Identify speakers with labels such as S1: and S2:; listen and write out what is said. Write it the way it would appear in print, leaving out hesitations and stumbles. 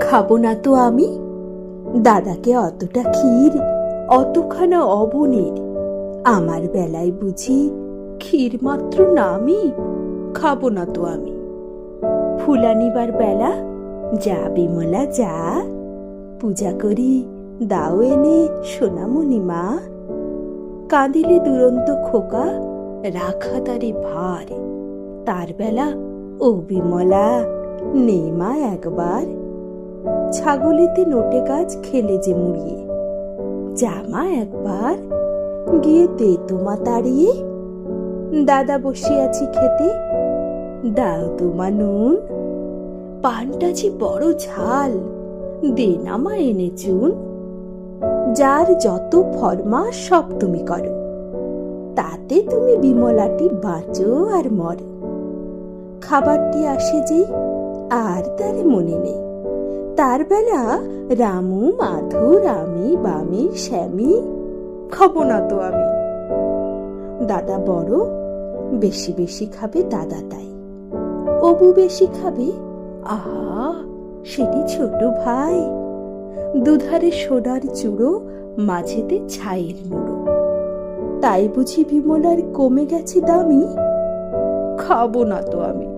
S1: খাবো না তো আমি। দাদাকে অতটা ক্ষীর, অতখানা অবনীর, আমার বেলায় বুঝি ক্ষীর মাত্র নামই। খাবো না তো আমি। ফুলানিবার বেলা, যা বিমলা যা, পূজা করি দাও এনে সোনামণি মা। কাঁদিলে দুরন্ত খোকা, রাখা তারে ভার, তার বেলা ও বিমলা নে মা একবার। ছাগলিতে নোটে গাছ খেলে যে মুড়িয়ে, জামা একবার গিয়ে দে তোমা তাড়িয়ে। দাদা বসিয়াছি খেতে, দাও তোমা নুন, পানটা যে বড় ঝাল, দে না মা এনে চুন। যার যত ফরমাস সব তুমি করো, তাতে তুমি বিমলাটি বাঁচো আর মরো। খাবারটি আসে যে আর তার মনে নেই, তার বেলা রামু মাধু রামি বামি শ্যামি। খাবো না তো আমি। দাদা বড়, বেশি বেশি খাবে দাদা তাই। অবু বেশি খাবে, আহা সেটি ছোট ভাই। দুধারে সোনার চূড়ো, মাঝেতে ছাইয়ের নুড়ো, তাই বুঝি বিমলার কমে গেছে দামি। খাবো না তো আমি।